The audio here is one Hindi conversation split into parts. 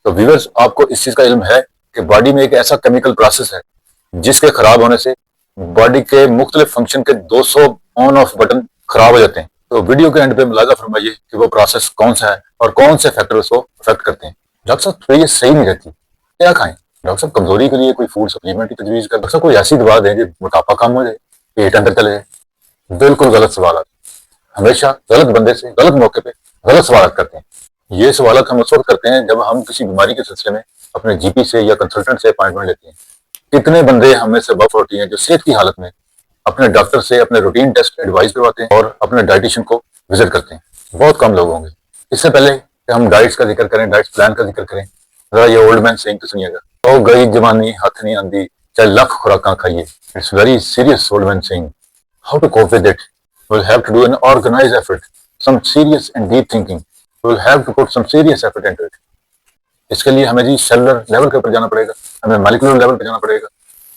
तो व्यूअर्स, आपको इस चीज का इल्म है कि बॉडी में एक ऐसा केमिकल प्रोसेस है जिसके खराब होने से बॉडी के मुख्तलिफ फंक्शन के 200 ऑन ऑफ बटन खराब हो जाते हैं। तो वीडियो के एंड पे मुलाजा फरमाइए कि वो प्रोसेस कौन सा है और कौन से फैक्टर उसको अफेक्ट करते हैं। डॉक्टर साहब, तो ये सही नहीं रहती, क्या खाएं? डॉक्टर साहब, कमजोरी के लिए कोई फूड सप्लीमेंट की तजवीज कर। डॉक्टर साहब, कोई ऐसी दवा दें जो मोटापा कम हो जाए, पेट अंदर चले जाए। बिल्कुल गलत सवाल। हमेशा गलत बंदे से गलत मौके पे गलत सवाल करते हैं। ये सवाल हम उस वक्त करते हैं जब हम किसी बीमारी के सिलसिले में अपने जीपी से या कंसल्टेंट से अपॉइंटमेंट लेते हैं। कितने बंदे हमें से वफ होती हैं जो सेहत की हालत में अपने डॉक्टर से अपने रूटीन टेस्ट एडवाइस करवाते हैं और अपने डाइटिशियन को विजिट करते हैं। बहुत कम लोग होंगे। इससे पहले कि हम डाइट्स का जिक्र करें, डाइट्स प्लान का जिक्र करें, जरा ये ओल्ड मैन सेइंग तो सुनिएगा। ओ गई जवानी हाथ नहीं आंदी, चाहे लाख खुराकां खाइए। It's very serious old man saying. How to cope with it? We'll have to do an organized effort, some serious and deep thinking. We'll have to put some serious effort into it. इसके लिए हमें जी सेलुलर लेवल के ऊपर जाना पड़ेगा, हमें मॉलिक्यूलर लेवल पे जाना पड़ेगा,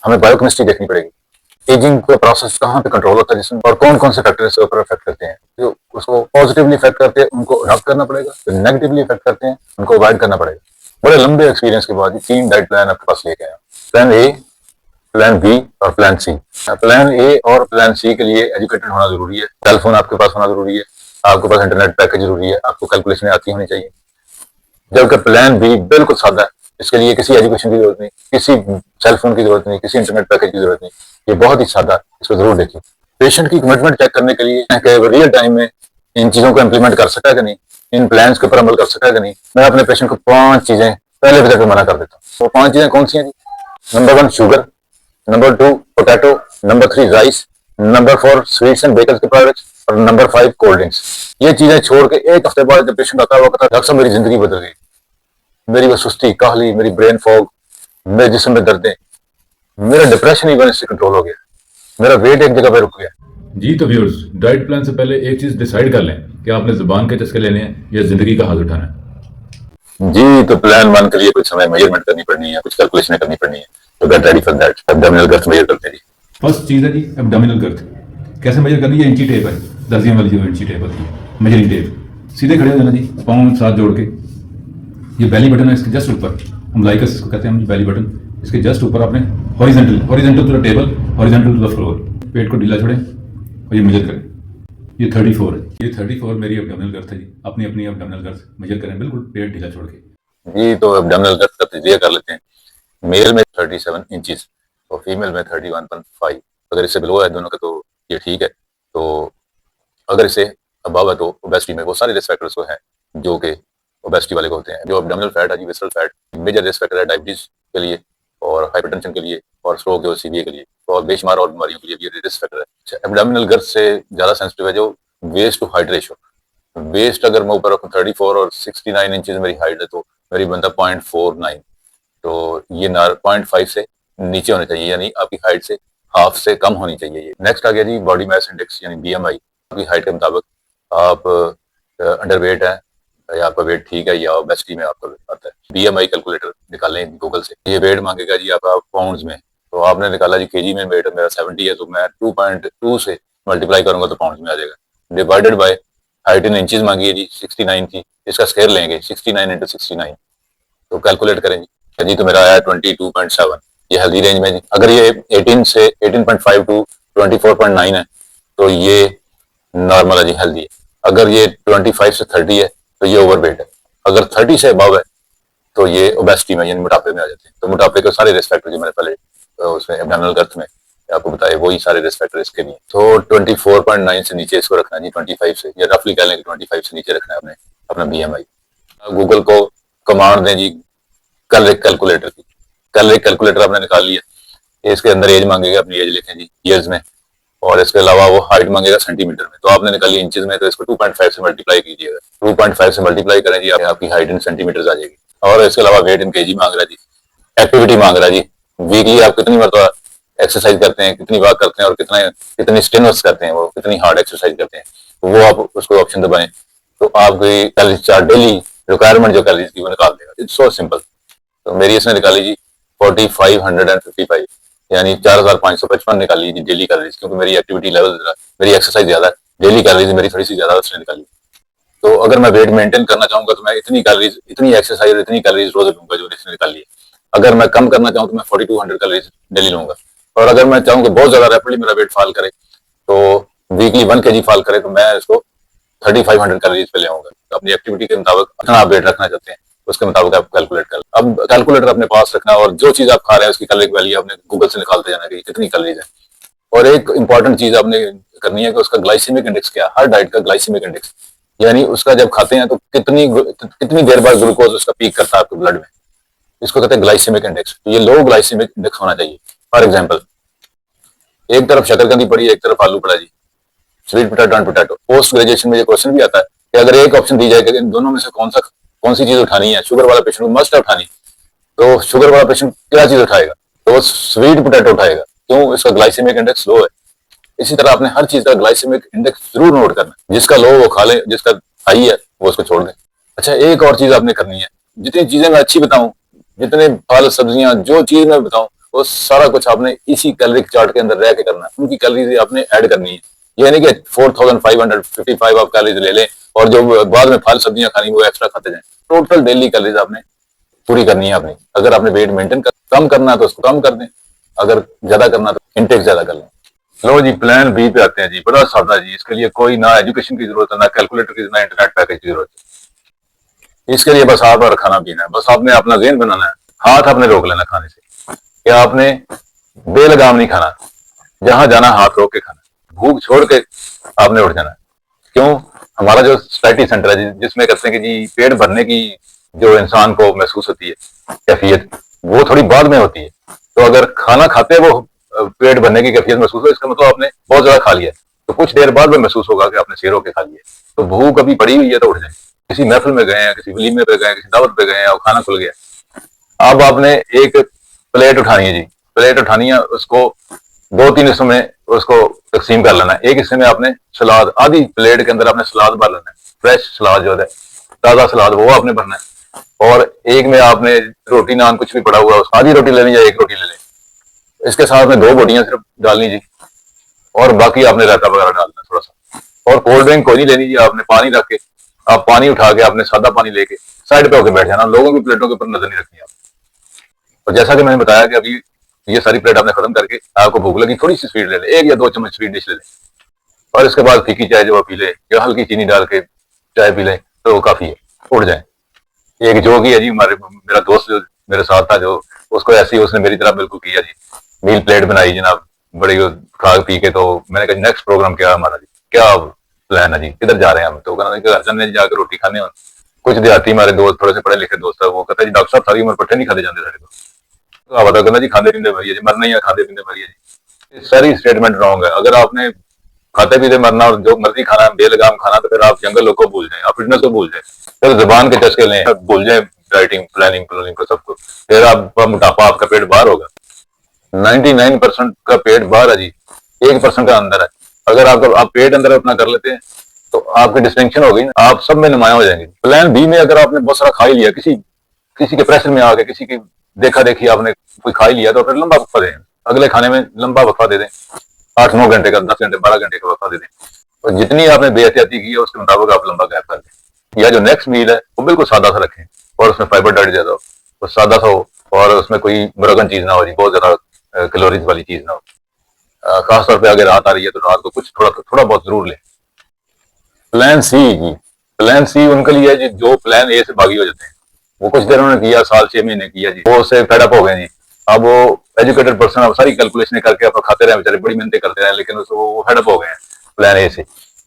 हमें बायोकेमिस्ट्री देखनी पड़ेगी। एजिंग का प्रोसेस कहाँ पे कंट्रोल होता है जिसमें, और कौन कौन से फैक्टर इसके ऊपर इफेक्ट करते हैं। जो उसको पॉजिटिवली इफेक्ट करते हैं उनको अडॉप्ट करना पड़ेगा, जो नेगेटिवली इफेक्ट करते हैं उनको अवॉइड करना पड़ेगा। बड़े लंबे एक्सपीरियंस के बाद 3 डाइट प्लान आपके पास लेके आया। प्लान ए, प्लान बी और प्लान सी। प्लान ए और प्लान सी के लिए एजुकेटेड होना जरूरी है, टेलीफोन आपके पास होना जरूरी है, आपके पास इंटरनेट पैकेज जरूरी है, आपको कैलकुलेशन आती होनी चाहिए। जबकि प्लान बी बिल्कुल सादा है, इसके लिए किसी एजुकेशन की जरूरत नहीं, किसी सेलफोन की जरूरत नहीं, किसी इंटरनेट पैकेज की जरूरत नहीं। ये बहुत ही सादा है, इसको जरूर देखिए। पेशेंट की कमिटमेंट चेक करने के लिए रियल टाइम में इन चीजों को इम्प्लीमेंट कर सका कि नहीं, इन प्लान के ऊपर अमल कर सका कि नहीं। मैं अपने पेशेंट को 5 चीजें पहले विजिट में मना कर देता हूँ। वो 5 चीजें कौन सी हैं? Number 1 sugar, number 2 potato, number 3 rice, number 4 sweets and bakers के प्रोडक्ट्स और नंबर 5 कोल्ड ड्रिंक्स। ये चीजें छोड़ के एक हफ्ते बाद जब पेशेंट आता है वो कहता है डॉक्टर साहब मेरी जिंदगी बदल गई, मेरी वो सुस्ती, काहली, मेरी ब्रेन फॉग, मेरे जिस्म में दर्दें, मेरा डिप्रेशन इवन इससे कंट्रोल हो गया, मेरा वेट एक जगह पे रुक गया। जी तो व्यूअर्स, डाइट प्लान से पहले एक चीज डिसाइड कर लें कि आपने जुबान के चस्के लेने हैं या जिंदगी का हाथ उठाना है। जी तो प्लान 1 के लिए कुछ हमें मेजरमेंट करनी पड़नी है, कुछ कैलकुलेशन करनी पड़नी है। तो get ready for that. Abdominal girth measure करते हैं जी। फर्स्ट चीज है जी एब्डोमिनल गर्थ। कैसे मेजर करनी है? इंची टेप है, दर्जियों वाली जो इंची टेप होती है, मेजरिंग टेप। सीधे खड़े हो जाना जी, पाँव साथ जोड़ के। ये बेली बटन है, इसके जस्ट ऊपर, हम लाइकस इसको कहते हैं हम, बेली बटन, इसके जस्ट ऊपर आपने horizontal to the table, horizontal to the floor, पेट को ढीला छोड़ें और ये मेजर करें। ये 34 है, ये 34 मेरी एब्डोमिनल गर्थ है जी। अपनी अपनी एब्डोमिनल गर्थ मेजर करें, बिल्कुल पेट ढीला छोड़ के जी। तो एब्डोमिनल गर्थ का तजिया कर लेते हैं। मेल में 37 इंचेस और फीमेल में 31.5। अगर इससे बिलो है दोनों का तो ये ठीक है। तो अगर इससे अबव है तो ओबेसिटी में वो सारे रिस्क फैक्टर्स को हैं जो कि ओबेसिटी वाले को होते हैं। जो एब्डोमिनल फैट है जी, visceral fat, major risk factor है डायबिटीज के लिए और हाइपरटेंशन के लिए और स्ट्रोक और सीवीए के लिए और बेशुमार और बीमारियों के लिए भी रिस्क फैक्टर है। एब्डोमिनल गर्थ से ज्यादा सेंसिटिव है जो waist to height ratio. Waist अगर मैं ऊपर रखूँ 34 और 69 इंचेस मेरी हाइट है तो मेरी बनता 0.49। तो ये 0.5 से नीचे होने चाहिए, यानी आपकी हाइट से हाफ से कम होनी चाहिए। ये नेक्स्ट आ गया जी बॉडी मास इंडेक्स यानी बीएमआई। आपकी हाइट के मुताबिक आप अंडर वेट है या आपका वेट ठीक है या ओबेसिटी में आपका आता है। बीएमआई कैलकुलेटर निकालें गूगल से। ये वेट मांगेगा जी आपका पाउंड्स में, तो आपने निकाला जी केजी में वेट मेरा 70 है तो मैं 2.2 से मल्टीप्लाई करूंगा तो पाउंड्स में आ जाएगा। Divided by height in inches मांगी है जी 69 की, इसका स्क्वायर लेंगे 69 इंटू 69 तो कैलकुलेट करेंगे जी। तो मेरा आया 22.7। ये हेल्दी रेंज में जी। अगर ये 18 से 18.5 टू 24.9 है तो ये नॉर्मल है जी, हेल्दी है। अगर ये 25 से 30 है तो ये ओवरवेट है। अगर 30 से अबव है तो ये ओबेसिटी में यानी मोटापे में आ जाते हैं। तो मोटापे के सारे रिस्क फैक्टर जो मैंने पहले उसमें एब्डोमिनल गर्थ में आपको बताया वही सारे रिस्क फैक्टर इसके लिए। तो 24.9 से नीचे इसको रखना है जी, 25 से, या रफली कह लें कि 25 से नीचे रखना है आपने अपना बीएमआई। गूगल को कमांड दें जी कैलोरी कैलकुलेटर की। कैलोरी कैलकुलेटर आपने निकाल लिया, इसके अंदर एज मांगेगा, अपनी एज लिखें जी ईयर्स में, और इसके अलावा वो हाइट मांगेगा सेंटीमीटर में। तो आपने निकाली इंचेस में, तो इसको 2.5 से मल्टीप्लाई कीजिएगा। 2.5 से मल्टीप्लाई करें जी आपकी हाइट इन सेंटीमीटर आ जाएगी। और इसके अलावा वेट इन केजी मांग रहा जी, एक्टिविटी मांग रहा जी, वीकली आप कितनी मरतबा एक्सरसाइज करते हैं, कितनी वॉक करते हैं और कितनी स्टेनवर्स करते हैं, वो कितनी हार्ड एक्सरसाइज करते हैं, तो वो आप उसको ऑप्शन दबाएं तो आपकी कैलोरी चार्ट डेली रिक्वायरमेंट जो कैलोरीज की वो निकाल देगा। It's so simple. तो मेरी इसने निकाली जी 4555, यानी 4555 निकाली जी डेली कैलोरीज, क्योंकि मेरी एक्टिविटी लेवल मेरी एक्सरसाइज ज्यादा है, डेली कैलोरीज मेरी थोड़ी सी ज्यादा उसने निकाली। तो अगर मैं वेट मेंटेन करना चाहूंगा तो मैं इतनी कैलोरीज, इतनी एक्सरसाइज, इतनी कैलोरीज रोज लूंगा जो इसने निकाल ली है। अगर मैं कम करना चाहूँ तो मैं 4200 कैलोरीज डेली लूंगा। और अगर मैं चाहूँ कि बहुत ज्यादा रैपिडली मेरा वेट फॉल करे, तो वीकली 1 kg फॉल करे, तो मैं इसको 3500 कैलोरीज पे ले आऊंगा। तो अपनी एक्टिविटी के मुताबिक अपना आप वेट रखना चाहते हैं उसके मुताबिक आप कैलकुलेट कर। अब कैलकुलेटर अपने पास रखना और जो चीज आप खा रहे हैं उसकी कैलोरी वैल्यू आपने गूगल से निकालते जाना कि कितनी कैलोरीज है। और एक इंपॉर्टेंट चीज आपने करनी है कि उसका ग्लाइसेमिक इंडेक्स क्या है, हर डाइट का ग्लाइसेमिक इंडेक्स, यानी उसका जब खाते हैं तो कितनी देर बाद ग्लूकोज उसका पीक करता है आपके ब्लड में, इसको कहते हैं ग्लाइसेमिक इंडेक्स। तो ये लो ग्लाइसेमिक इंडेक्स होना चाहिए। फॉर एग्जाम्पल, एक तरफ शकरकंदी पड़ी है, एक तरफ आलू पड़ा जी, sweet potato and potato. Post graduation में ये क्वेश्चन भी आता है कि अगर एक ऑप्शन दी जाए कि इन दोनों में से कौन सी चीज उठानी है, शुगर वाला पेशेंट को मस्ट है उठानी, तो शुगर वाला पेशेंट क्या चीज उठाएगा? तो वो स्वीट पोटैटो उठाएगा। क्यों? इसका ग्लाइसेमिक इंडेक्स लो है। इसी तरह आपने हर चीज का ग्लाइसेमिक इंडेक्स जरूर नोट करना है। जिसका लो वो खा ले, जिसका हाई है वो उसको छोड़ दे। अच्छा, एक और चीज आपने करनी है, जितनी चीजें मैं अच्छी बताऊं, जितने फल सब्जियां, जो चीज मैं बताऊं, वो सारा कुछ आपने इसी कैलोरी चार्ट के अंदर रह के करना है। उनकी कैलोरीज आपने ऐड करनी है। ये नहीं कि 4555 आप कैलोरीज ले लें और जो बाद में फल सब्जियां खानी वो एक्स्ट्रा खाते जाएं। टोटल डेली कैलोरीज आपने पूरी करनी है अपनी। अगर आपने वेट मेंटेन कम करना है तो उसको कम कर दें, अगर ज्यादा करना है तो इंटेक ज्यादा कर लें। लो जी, प्लान बी पे आते हैं जी। बड़ा सादा जी, इसके लिए कोई ना एजुकेशन की जरूरत है, ना कैलकुलेटर की, ना इंटरनेट पैकेज की जरूरत है। इसके लिए बस आप और खाना पीना है। बस आपने अपना ज़हन बनाना है, हाथ आपने रोक लेना खाने से, कि आपने बेलगाम नहीं खाना, जहां जाना हाथ रोक के खाना, भूख छोड़ के आपने उठ जाना। क्यों? हमारा जो सोसाइटी सेंटर है जिसमें कहते हैं कि जी पेट भरने की जो इंसान को महसूस होती है कैफियत, वो थोड़ी बाद में होती है। तो अगर खाना खाते वो पेट भरने की कैफियत महसूस हो, इसका मतलब आपने बहुत ज्यादा खा लिया, तो कुछ देर बाद में महसूस होगा कि आपने शेर होके खा लिया। तो भूख अभी पड़ी हुई है तो उठ जाए। किसी महफिल में गए हैं, किसी वलीमे पे गए, किसी दावत पे गए हैं और खाना खुल गया, अब आपने एक प्लेट उठानी है जी। प्लेट उठानी है, उसको 2-3 हिस्सों में उसको तकसीम कर लेना है। एक हिस्से में आपने सलाद, आधी प्लेट के अंदर आपने सलाद भर लेना है, फ्रेश सलाद जो है, ताजा सलाद, वो आपने भरना है। और एक में आपने रोटी नान कुछ भी पड़ा हुआ है, आधी रोटी लेनी या एक रोटी ले लें। इसके साथ में 2 बोटियां सिर्फ डालनी जी, और बाकी आपने रायता वगैरह डालना थोड़ा सा। और कोल्ड ड्रिंक कोई नहीं लेनी जी। आपने पानी रख के, आप पानी उठा के आपने सादा पानी लेके साइड पे होकर बैठ जाना, लोगों की प्लेटों के ऊपर नजर नहीं रखनी आप। और जैसा कि मैंने बताया कि अभी ये सारी प्लेट आपने खत्म करके, आपको भूख लगी, थोड़ी सी स्वीट ले लें, 1 या 2 चम्मच स्वीट डिश ले लें, और इसके बाद फीकी चाय जो पी ले या हल्की चीनी डाल के चाय पी लें तो वो काफी है, उठ जाए। एक जो की है जी, मेरा दोस्त जो मेरे साथ था, जो उसको ऐसे ही उसने मेरी तरह बिल्कुल किया जी, मील प्लेट बनाई जनाब, बड़ी खा पी के। तो मैंने कहा नेक्स्ट प्रोग्राम क्या हमारा जी, क्या प्लान है जी, किधर जा रहे हैं हम? तो कहना घर चलने जाकर रोटी खाने। कुछ देहाती हमारे दोस्त, थोड़े से पढ़े लिखे दोस्त है, वो कहते जी डॉक्टर साहब सारी उम्र पट्ठे नहीं खाते जाते साढ़े तो आप कहना जी खाते पीते मरिए जी, मरना ही है, खाते पीते मरिए जी। सारी स्टेटमेंट रॉन्ग है। अगर आपने खाते पीते मरना और जो मर्जी खाना, बेलगाम खाना, तो फिर आप जंगल लोग को भूल जाए, आप फिटनेस को भूल जाए, फिर जुबान के चस्के लें, भूल जाए डाइटिंग प्लानिंग को सबको, फिर आप मोटापा, आपका पेट बाहर होगा। 99% का पेट बाहर है जी, 1% का अंदर है। अगर आप पेट अंदर अपना कर लेते हैं तो आपकी डिस्टिंक्शन हो गई ना, आप सब में नुमाया हो जाएंगे। प्लान बी में अगर आपने बहुत सारा खा ही लिया, किसी के प्रेशर में आके, किसी की देखा देखी आपने कोई खा ही लिया, तो फिर लंबा वक्फा दें, अगले खाने में लंबा वक्फा दे दें, 8-9 घंटे का, 10 घंटे 12 घंटे का वक्फा दे दें। और जितनी आपने बेहतियाती की है उसके मुताबिक आप लंबा गैप कर दें। या जो नेक्स्ट मील है वो बिल्कुल सादा सा रखें, और उसमें फाइबर डाइट ज्यादा हो, तो सादा सा हो, और उसमें कोई मुरगन चीज ना हो जी, बहुत ज्यादा कैलोरीज वाली चीज ना हो। खासतौर पे अगर रात आ रही है तो रात को कुछ थोड़ा बहुत जरूर लें। प्लान सी जी, प्लान सी उनके लिए है जो प्लान ए से बागी हो जाते हैं। वो कुछ देर उन्होंने किया, साल 6 महीने किया जी, वो उससे फेडअप हो गए जी। अब वो एजुकेटेड पर्सन, अब सारी कैलकुलेशन करके आप खाते रहे बेचारे, बड़ी मेहनतें करते रहे, लेकिन वो फेडअप हो गए हैं प्लान ए से।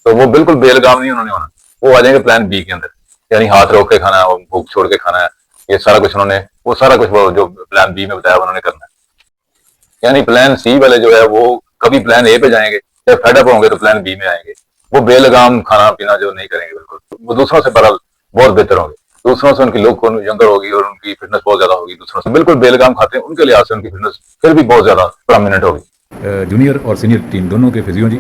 तो वो बिल्कुल बेलगाम नहीं उन्होंने होना, वो आ जाएंगे प्लान बी के अंदर, यानी हाथ रोक के खाना है, भूख छोड़ के खाना है, ये सारा कुछ उन्होंने, वो सारा कुछ वो जो प्लान बी में बताया उन्होंने करना है। यानी प्लान सी वाले जो है वो कभी प्लान ए पे जाएंगे, जब फेडअप होंगे तो प्लान बी में आएंगे। वो बेलगाम खाना पीना जो नहीं करेंगे, बिल्कुल वो दूसरों से बड़ा बहुत बेहतर होंगे, दूसरों से उनकी लुक यंगर होगी और उनकी फिटनेस बहुत ज्यादा होगी। दूसरों से बिल्कुल बेलगाम खाते हैं, उनके लिहाज से उनकी फिटनेस फिर भी बहुत ज्यादा प्रोमिनेंट होगी। जूनियर और सीनियर टीम दोनों के फिजियो जी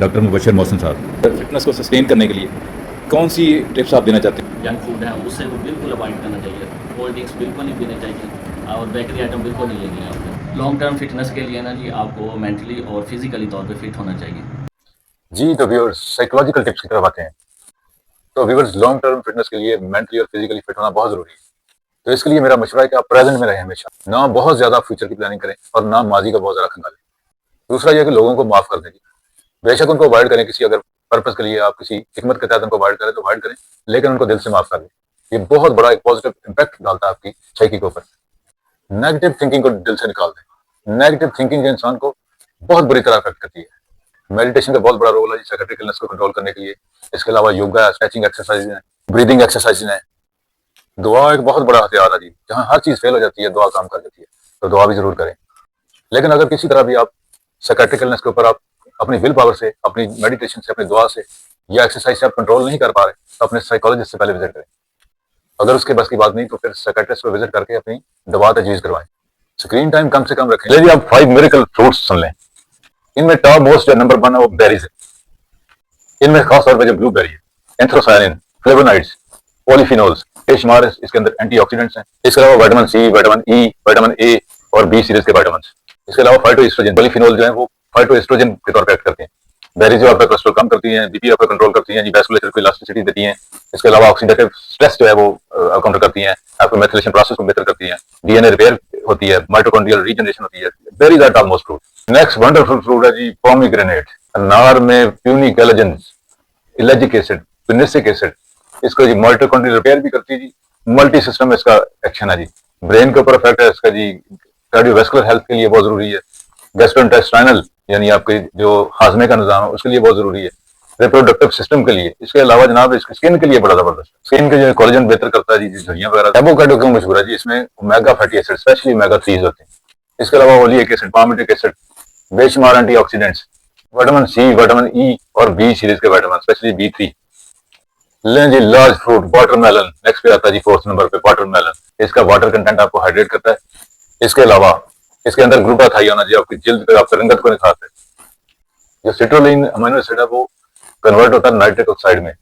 डॉक्टर मुबशर मोहसिन साहब, फिटनेस को सस्टेन करने के लिए कौन सी टिप्स आप देना चाहते हैं? जंक फूड है उससे वो बिल्कुल अवॉइड करना चाहिए, कोल्ड ड्रिंक्स बिल्कुल नहीं पीने चाहिए, और बेकरी आइटम बिल्कुल नहीं लेनी है आपको। लॉन्ग टर्म फिटनेस के लिए ना जी आपको मेंटली और फिजिकली तौर पे फिट होना चाहिए। जी तो व्यूअर्स, साइकोलॉजिकल टिप्स की तरफ आते हैं। तो व्यूअर्स, लॉन्ग टर्म फिटनेस के लिए मेंटली और फिजिकली फिट होना बहुत जरूरी है। तो इसके लिए मेरा मशवरा है कि आप प्रेजेंट में रहें हमेशा, ना बहुत ज्यादा फ्यूचर की प्लानिंग करें और ना माजी का बहुत ज्यादा खंगालें। दूसरा यह कि लोगों को माफ कर दें, बेशक उनको अवॉइड करें, किसी अगर पर्पस के लिए आप किसी हिकमत के तहत उनको अवॉइड करें तो अवॉइड करें, लेकिन उनको दिल से माफ कर दें। ये बहुत बड़ा एक पॉजिटिव इम्पैक्ट डालता है आपकी साइकी के ऊपर। नेगेटिव थिंकिंग को दिल से निकाल दें। नेगेटिव थिंकिंग जो इंसान को बहुत बुरी तरह अफेक्ट करती है। मेडिटेशन का बहुत बड़ा रोल है साइकियाट्रिक इलनेस को कंट्रोल करने के लिए। इसके अलावा योगा, स्ट्रेचिंग एक्सरसाइज है, ब्रीदिंग एक्सरसाइज है। दुआ एक बहुत बड़ा हथियार है जी। जहाँ हर चीज फेल हो जाती है, दुआ काम कर देती है, तो दुआ भी जरूर करें। लेकिन अगर किसी तरह भी आप साइकियाट्रिक इलनेस के ऊपर आप अपनी विल पावर से, अपनी मेडिटेशन से, अपनी दुआ से या एक्सरसाइज से आप कंट्रोल नहीं कर पा रहे, तो अपने साइकोलॉजिस्ट से पहले विजिट करें। अगर उसके बस की बात नहीं तो फिर साइकियाट्रिस्ट को विजिट करके अपनी दवा तजवीज करवाएं। स्क्रीन टाइम कम से कम रखें। चलिए आप 5 मिरेकल फ्रूट्स सुन लें। इनमें टॉप मोस्ट जो नंबर 1 है वो बेरीज है। इनमें खासतौर पर जो ब्लूबेरी है, एंथ्रोसायनिन, फ्लेवोनॉइड्स, पॉलीफिनोल्स, शुमार इसके अंदर एंटीऑक्सीडेंट्स हैं। इसके अलावा vitamin C, vitamin E, vitamin A और बी सीरीज के विटामिन। इसके अलावा फाइटोएस्ट्रोजन, पॉलीफिनोल जो है वो फाइटोएस्ट्रोजन के तौर पर एक्ट करते हैं। बेरीज जो आपका कोलेस्ट्रॉल कम करती हैं, बीपी आपका कंट्रोल करती हैं, वैस्कुलेचर को इलास्टिसिटी देती हैं। इसके अलावा ऑक्सीडेटिव स्ट्रेस जो है वो काउंटर करती हैं, आपको मेथिलेशन प्रोसेस को बेहतर करती हैं, डीएनए रिपेयर होती है, माइटोकॉन्ड्रियल रीजनरेशन होती है। Berries are top most fruit. Next wonderful fruit है जी पोमीग्रेनेट। अनार में punicalagins, ellagic acid, punicic acid, इसको जी माइटोकॉन्ड्रियल रिपेयर भी करती है जी। मल्टी सिस्टम इसका एक्शन है जी। ब्रेन के ऊपर इफेक्ट है इसका जी। कार्डियोवैस्कुलर हेल्थ के लिए बहुत जरूरी है। गैस्ट्रोइंटेस्टाइनल यानी आपके जो हाजमे का निजाम है उसके लिए बहुत जरूरी है। रिप्रोडक्टिव सिस्टम के लिए। इसके अलावा जनाब इसके स्किन के लिए बड़ा जबरदस्त। स्किन के जो कोलेजन बेहतर करता है जी, झुर्रियां वगैरह। एवोकाडो क्यों मशहूर है जी? इसमें omega fatty acid, specially omega 3 होते हैं। इसके अलावा ओलिक एसिड, पाल्मिटिक एसिड, बेशुमार antioxidants, vitamin C, vitamin E और बी सीरीज के विटामिन, स्पेशली B3। लें जी लार्ज फ्रूट वाटरमेलन। नेक्स्ट पे आता है जी 4th नंबर पे वाटरमेलन। इसका वाटर कंटेंट आपको हाइड्रेट करता है। इसके अलावा इसके अंदर ग्लूटाथायोन है जी, आपकी जिल्द पे, आपकी रंगत को निखारता है। जो सिट्रोलिन अमीनो एसिड है वो कन्वर्ट होता है नाइट्रिक ऑक्साइड में।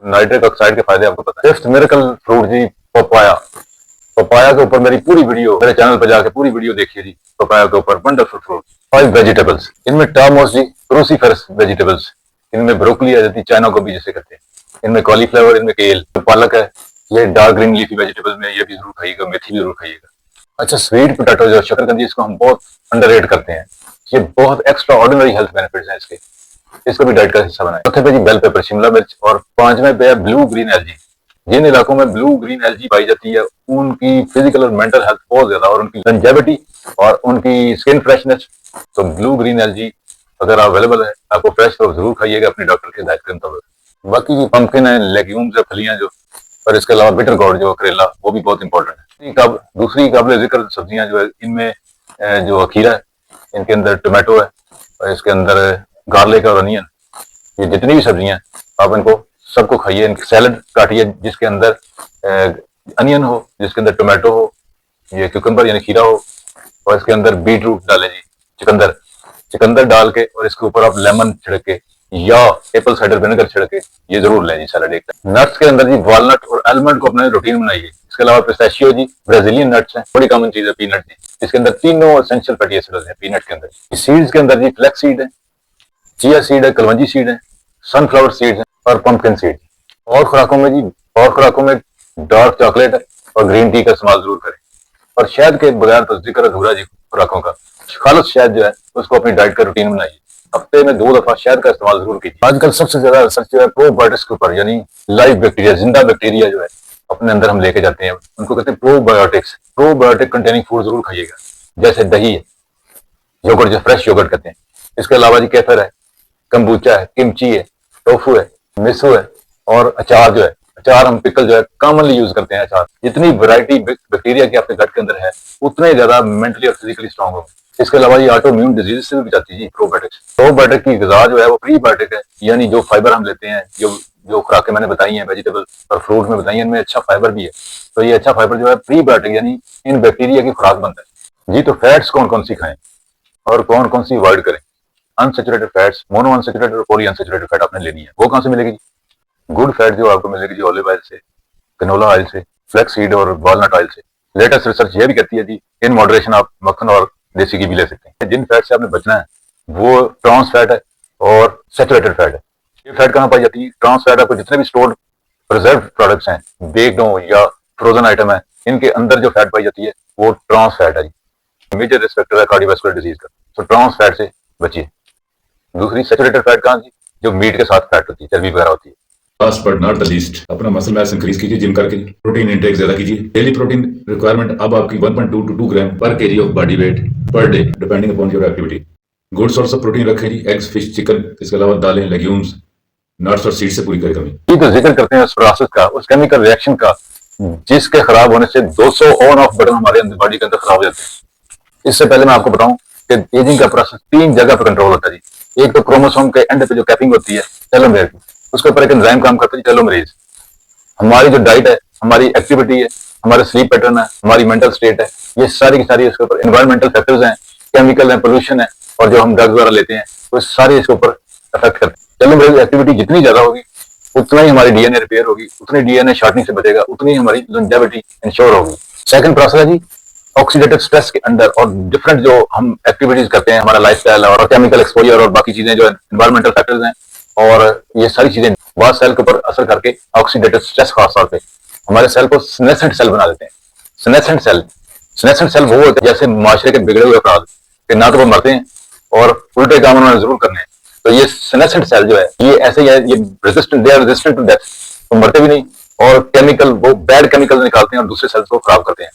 नाइट्रिक ऑक्साइड के फायदे आपको पता है। 5th मिरेकल फ्रूट जी पपाया। पपाया के ऊपर मेरी पूरी वीडियो, मेरे चैनल पर जाके पूरी वीडियो देखिए जी। पपाया के ऊपर वंडरफुल फ्रूट। 5 वेजिटेबल्स। इनमें टॉप मोस्ट जी क्रूसीफेरस वेजिटेबल्स। इनमें ब्रोकली आ जाती है, चाइना गोभी जिसे कहते हैं। इनमें कॉलीफ्लावर, इनमें केल, पालक है, ये डार्क ग्रीन लीफी वेजिटेबल्स में, ये भी जरूर खाइएगा, मेथी भी जरूर खाइएगा। अच्छा, स्वीट पोटैटो जो शकरकंदी, इसको हम बहुत अंडररेट करते हैं। ये बहुत एक्स्ट्रा ऑर्डिनरी हेल्थ बेनिफिट्स हैं इसके। इसको भी डाइट का हिस्सा बनाए। चौथे पे जी बेल पेपर, शिमला मिर्च। और 5वें पे है ब्लू ग्रीन एलजी। जिन इलाकों में ब्लू ग्रीन एलजी पाई जाती है उनकी फिजिकल और मेंटल हेल्थ बहुत ज्यादा, और उनकी लंजेविटी और उनकी स्किन फ्रेशनेस। तो ब्लू ग्रीन एलजी अगर अवेलेबल है आपको फ्रेश, तो जरूर खाइएगा अपने डॉक्टर की हिदायत के मुताबिक। बाकी जो पंपकिन है, लेग्यूम्स है, फलियां जो, और इसके अलावा बिटर गॉर्ड जो करेला, वो भी बहुत इंपॉर्टेंट है। दूसरी काबिल जिक्र सब्जियां जो है, इनमें जो खीरा है, इनके अंदर टोमेटो है, और इसके अंदर गार्लिक और अनियन। ये जितनी भी सब्जियां आप इनको सबको खाइए। इनकी सैलड काटिए जिसके अंदर अनियन हो, जिसके अंदर टोमेटो हो, ये क्यूकम्बर यानी खीरा हो, और इसके अंदर बीट रूट डालें जी, चिकंदर डाल के, और इसके ऊपर आप लेमन छिड़क के या एप्पल साइडर विनेगर छिड़क के ये जरूर लें जी सैलड एक। नट्स के अंदर जी वॉलनट और आलमंड को अपना रूटीन बनाइए। इसके अलावा पिस्ताशियो जी, ब्राजीलियन नट्स हैं, बड़ी कॉमन चीज है पीनट जी। इसके अंदर तीनों एसेंशियल फैटी एसिड्स हैं पीनट के अंदर। सीड्स के अंदर जी फ्लैक्स सीड है, चिया सीड है, कलवंजी सीड है, सनफ्लावर सीड है और पंपकिन सीड। और खुराकों में डार्क चॉकलेट है और ग्रीन टी का इस्तेमाल जरूर करें। और शहद के बगैर तो जिक्र अधूरा जी खुराकों का। खालिस शहद जो है उसको अपनी डाइट का रूटीन बनाइए। हफ्ते में 2 दफा शहद का इस्तेमाल जरूर कीजिए। आजकल सबसे ज्यादा रिसर्च जो है प्रोबायोटिक्स के ऊपर, यानी लाइव बैक्टीरिया, जिंदा बैक्टीरिया जो है अपने अंदर हम लेके जाते हैं, उनको कहते हैं प्रोबायोटिक्स। प्रोबायोटिक कंटेनिंग फूड जरूर खाइएगा, जैसे दही है, योगर्ट जो फ्रेश योगर्ट कहते हैं। इसके अलावा जी केफर है, कम्बूचा है, किमची है, टोफू है, मिसो है, और अचार जो है, अचार हम पिकल जो है कॉमनली यूज करते हैं। अचार जितनी वैरायटी बैक्टीरिया की आपके गट के अंदर है उतने ज्यादा मेंटली और फिजिकली स्ट्रांग होंगे। इसके अलावा ये ऑटो इम्यून डिजीज से भी बचाती है जी प्रोबायोटिक्स। प्रोबायोटिक की ग़िज़ा जो है वो प्रीबायोटिक है, यानी जो फाइबर हम लेते हैं, जो खुराकें मैंने बताई हैं वेजिटेबल और फ्रूट में बताई हैं, इनमें अच्छा फाइबर भी है। तो ये अच्छा फाइबर जो है प्रीबायोटिक यानी इन बैक्टीरिया की खुराक बनता है जी। तो फैट्स कौन कौन सी खाएं और कौन कौन सी अवॉइड करें? अनसैचुरेटेड फैट्स, मोनो अनसैचुरेटेड और पॉली अनसैचुरेटेड फैट आपने लेनी है। वो कहां से मिलेगी? गुड फैट जो आपको मिलेगी जी ऑलिव ऑयल से, कनोला ऑयल से, फ्लैक्स सीड और वॉलनट ऑयल से। लेटेस्ट रिसर्च ये भी कहती है जी इन मॉडरेशन आप मक्खन और देसी घी भी ले सकते हैं। जिन फैट से आपने बचना है वो ट्रांस फैट है और सैचुरेटेड फैट है। ये फैट कहाँ पाई जाती है? ट्रांस फैट आपको जितने भी स्टोर्ड प्रिजर्व प्रोडक्ट्स हैं, बेक्ड हो या फ्रोजन आइटम है, इनके अंदर जो फैट पाई जाती है वो ट्रांस फैट है जी। मेजर रिस्क फैक्टर है कार्डियोवास्कुलर डिजीज का, तो ट्रांस फैट से बचिए। दूसरी सैचुरेटेड फैट कहाँ जी, जो मीट के साथ फैट होती है, चर्बी वगैरह होती है। Last but not the least, अपना मसल मास इंक्रीज कीजिए जिम करके, प्रोटीन इंटेक ज्यादा कीजिए। डेली प्रोटीन रिक्वायरमेंट अब आपकी 1.2 to 2 ग्राम पर KG of body weight per day depending upon your activity. Good source of protein रखें जी, एग्स, फिश, चिकन, इसके अलावा दालें, लेग्यूम्स, नट्स और सीड्स से पूरी करें कमी। ये तो जिक्र करते हैं उस प्रोसेस का, उस केमिकल रिएक्शन का, जिसके खराब होने से 200 ऑन ऑफ बटन हमारे अंदर बॉडी के अंदर खराब हो जाते हैं। इससे पहले मैं आपको बताऊं कि एजिंग का प्रोसेस 3 जगह पर कंट्रोल होता है जी। एक तो क्रोमोसोम के एंड पे जो कैपिंग होती है टेलोमेयर की, उसके ऊपर एक एंजाइम काम करता है टेलोमेरेज। हमारी जो डाइट है, हमारी एक्टिविटी है, हमारा स्लीप पैटर्न है, हमारी मेंटल स्टेट है, ये सारी की सारी इसके ऊपर एनवायरमेंटल फैक्टर्स हैं, केमिकल है, पोल्यूशन है, और जो हम ड्रग्स वगैरह लेते हैं वो सारे इसके ऊपर अफेक्ट करते हैं। टेलोमेरेज एक्टिविटी जितनी ज्यादा होगी उतना ही हमारी डीएनए रिपेयर होगी, उतनी डीएनए शॉर्टनिंग से बचेगा, उतनी ही हमारी लॉन्जेविटी इंश्योर होगी। सेकंड प्रोसेस है जी ऑक्सीडेटिव स्ट्रेस के अंदर, और डिफरेंट जो हम एक्टिविटीज करते हैं, हमारा लाइफस्टाइल और केमिकल एक्सपोजर और बाकी चीजें जो एनवायरमेंटल फैक्टर्स हैं, और ये सारी चीजें बाद सेल के ऊपर असर करके ऑक्सीडेटिव स्ट्रेस खास तौर पे हमारे सेल को सेनेसेंट सेल बना देते हैं। सेनेसेंट सेल वो होते हैं जैसे माशरे के बिगड़े हुए अपराध कि ना तो वो मरते हैं और उल्टे काम उन्होंने जरूर करने हैं। तो ये सेनेसेंट सेल जो है ये ऐसे ही है, ये they are resistant to death, तो मरते भी नहीं, और केमिकल वो बैड केमिकल निकालते हैं और दूसरे सेल्स को खराब करते हैं।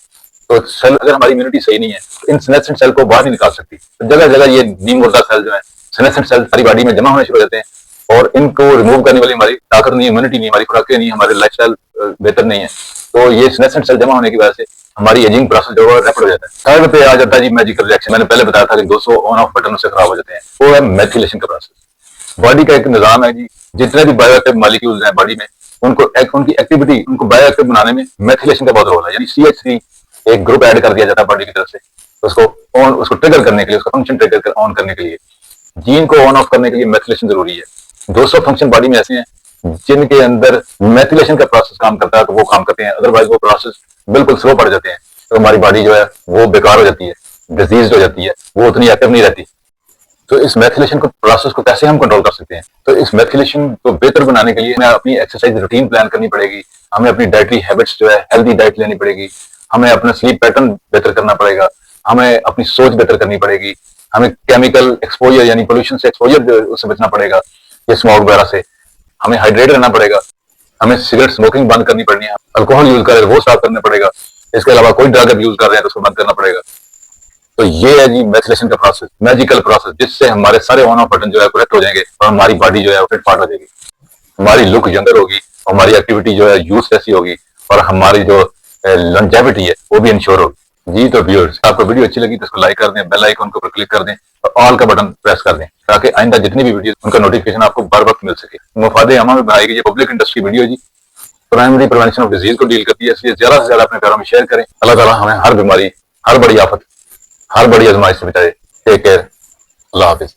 तो सेल अगर हमारी इम्यूनिटी सही नहीं है तो इन सेनेसेंट सेल को बाहर नहीं निकाल सकती। तो जगह जगह ये नीम मुर्दा सेल जो है सेनेसेंट सेल हमारी बॉडी में जमा होने शुरू हो जाते हैं, और इनको रिमूव करने वाली हमारी ताकत नहीं, इम्यूनिटी नहीं, हमारी खुराकें नहीं, हमारे लाइफस्टाइल बेहतर नहीं है। तो ये सेनेसेंट सेल जमा होने की वजह से हमारी एजिंग प्रोसेस जो है रैपिड हो जाता है। थर्ड पे आ जाता है जी मैजिकल रिएक्शन। मैंने पहले बताया था कि 200 ऑन ऑफ बटन से खराब हो जाते हैं, वो है मेथिलेशन का प्रोसेस। बॉडी का एक निजाम है जी, जितने भी बायोएक्टिव मॉलिक्यूल्स हैं बॉडी में, उनको उनकी एक्टिविटी, उनको बायोएक्टिव बनाने में मेथिलेशन का बहुत रोल है। यानी CH3 एक ग्रुप ऐड कर दिया जाता है बॉडी की तरफ से, उसको ट्रिगर करने के लिए, उसका फंक्शन ट्रिगर ऑन करने के लिए, जीन को ऑन ऑफ करने के लिए मेथिलेशन जरूरी है। 200 फंक्शन बॉडी में ऐसे हैं जिनके अंदर मेथिलेशन का प्रोसेस काम करता है, तो वो काम करते हैं, अदरवाइज वो प्रोसेस बिल्कुल स्लो पड़ जाते हैं, तो हमारी बॉडी जो है वो बेकार हो जाती है, डिजीज हो जाती है, वो उतनी एक्टिव नहीं रहती। तो इस मेथिलेशन को प्रोसेस को कैसे हम कंट्रोल कर सकते हैं? तो इस मेथिलेशन को बेहतर बनाने के लिए हमें अपनी एक्सरसाइज रूटीन प्लान करनी पड़ेगी, हमें अपनी डाइटरी हैबिट्स जो है हेल्दी डाइट लेनी पड़ेगी, हमें अपना स्लीप पैटर्न बेहतर करना पड़ेगा, हमें अपनी सोच बेहतर करनी पड़ेगी, हमें केमिकल एक्सपोजर यानी पोल्यूशन से एक्सपोजर उससे बचना पड़ेगा, ये स्मोक वगैरह से, हमें हाइड्रेट रहना पड़ेगा, हमें सिगरेट स्मोकिंग बंद करनी पड़नी है, अल्कोहल यूज कर रहे हैं वो स्टॉप करना पड़ेगा, इसके अलावा कोई ड्रग अब यूज कर रहे हैं तो उसको बंद करना पड़ेगा। तो ये है जी मेथिलेशन का प्रोसेस, मैजिकल प्रोसेस, जिससे हमारे सारे ऑन ऑफ बटन जो है करेक्ट हो जाएंगे और हमारी बॉडी जो है फिट फाट हो जाएगी, हमारी लुक यंगर होगी, हमारी एक्टिविटी जो है यूज जैसी होगी, और हमारी जो लॉन्जेविटी है वो भी इंश्योर होगी। जी तो व्यूअर्स, आपको वीडियो अच्छी लगी तो इसको लाइक कर दें, बेल आइकन के ऊपर क्लिक कर दें और ऑल का बटन प्रेस कर दें, ताकि आइंदा जितनी भी वीडियो उनका नोटिफिकेशन आपको बर वक्त मिल सके। मुफादे अमा में बनाई गई ये पब्लिक इंडस्ट्री वीडियो जी प्राइमरी प्रिवेंशन ऑफ डिजीज को डील करती है, इसलिए ज्यादा से ज्यादा अपने प्यारों में शेयर करें। अल्लाह ताला हमें हर बीमारी, हर बड़ी आफत, हर बड़ी आजमाइश से बचाए। टेक केयर, अल्लाह हाफिज।